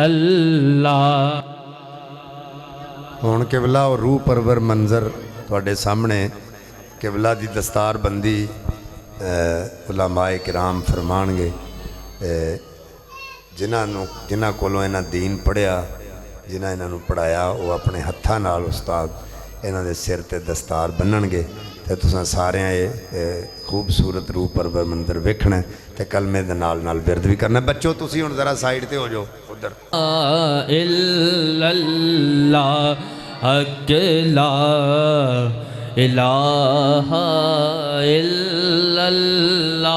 इल्लल्लाह। हुण किबला और रूह परवर मंजर तुहाडे सामने किबला दी दस्तार बंदी उलमाए किराम फरमाणगे। जिन्हां कोलों इन्हां दीन पढ़िया, जिन्हां इन्हां नूं पढ़ाया, वो अपने हत्थां नाल उस्ताद इन्हां दे सिर ते दस्तार बन्नणगे ते तुसां सारिआं ये खूबसूरत रूह परवर मंजर वेखना ते कलमे दे नाल नाल विरद भी करना। बच्चों तुसीं हुण जरा साइड ते हो जाओ उधर। इल्लल्लाह अकेला इलाहा इल्लल्लाह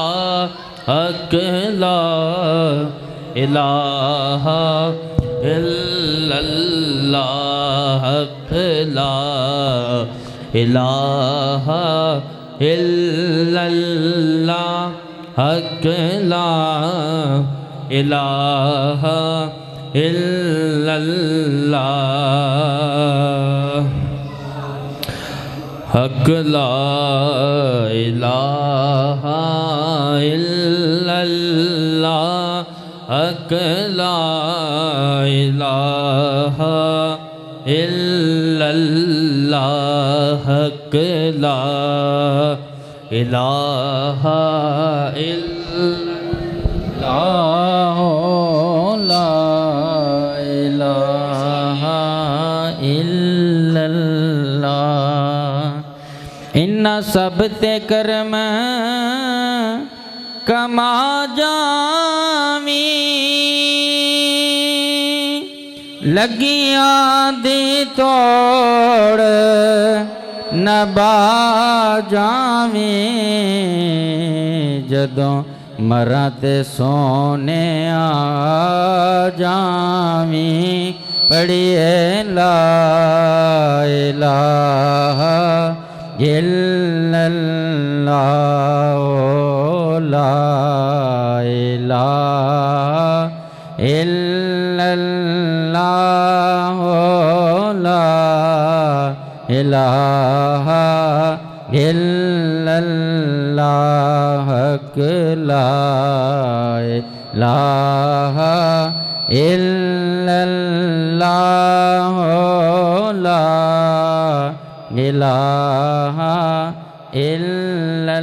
अकेला इलाहा इल्लल्लाह अकेला इलाहा इल्लल्लाह अकेला इलाहा इल्लल्लाह हक ला इलाहा इल्लल्लाह हक ला इलाहा इल्लल्लाह हक ला इलाहा इल्लल्लाह ला इलाहा इल्लल्लाह। इन्ना सब ते कर्म कमा जावी लगियां दी तोड़ नबा जावी जदों मरा ते सोने आ जावी पढ़िए ला इलाहा इल्लल्लाह ला इलाहा इल्लल्लाह ला इलाहा इल्लल्लाह ला इलाहा इल्लल्लाह ला इलाहा इल्लल्लाह।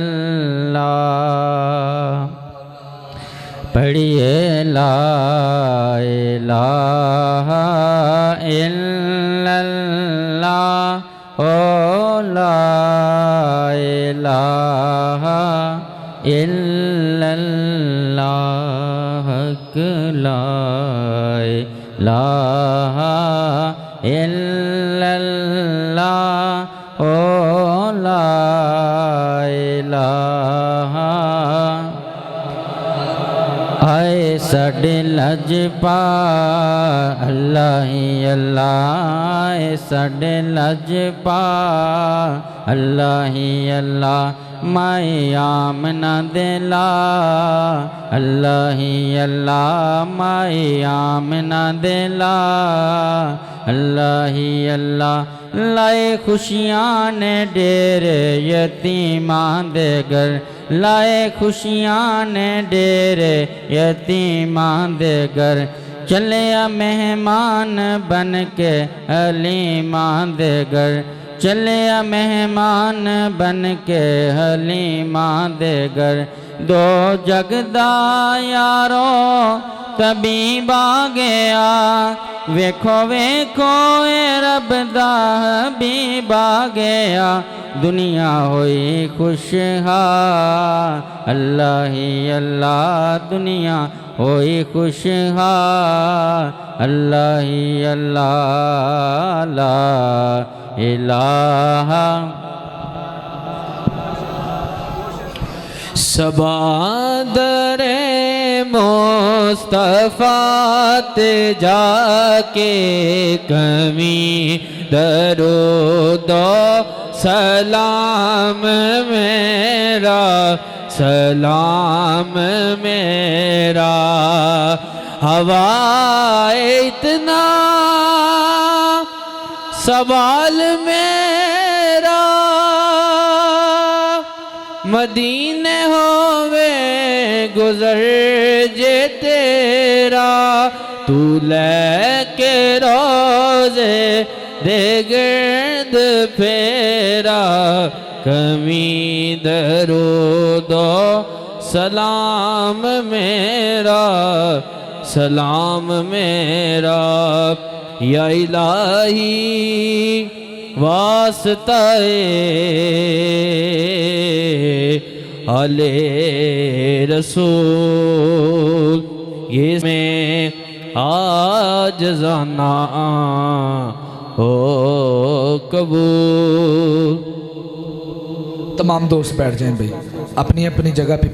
पढ़िए ला इलाहा इल्लल्लाह ला इलाहा इल्लल्लाह ला इलाहा इल्लल्लाह ला इलाहा। आए साडे लजपा अल्लाह ही अल्लाह, आए साडे लजपा अल्लाह ही अल्लाह, माए आमना दिला अल्लाह ही अल्लाह, माए आमना दिला अल्लाह ही अल्लाह। लाए खुशियाँ ने डेरे यतीमां दे घर, लाए खुशियाँ ने डेरे यतीमां दे घर, चलिया मेहमान बन के हलीमां दे घर, चलिया मेहमान बन के हलीमां दे घर। दो जगदा यारो तबीब आ गया, वेखो वेखो ए रब दा हबीब आ गया, दुनिया हुई खुशहाल अल्लाह ही अल्लाह, दुनिया हुई खुशहाल अल्लाह ही अल्लाह ला इलाहा। सबादरे मुस्तफ़ा ते जाके कमी दरूद सलाम मेरा, सलाम मेरा। हवा इतना सवाल मेरा, मदीने होवे गुजर जे तेरा, तू लेके रोजे दे गिर्द फेरा, कमी दरूदो सलाम मेरा, सलाम मेरा। या इलाही वास्ताए आले रसूल, ये में आज जाना हो कबूल। तमाम दोस्त बैठ जाएं भाई अपनी अपनी जगह पे।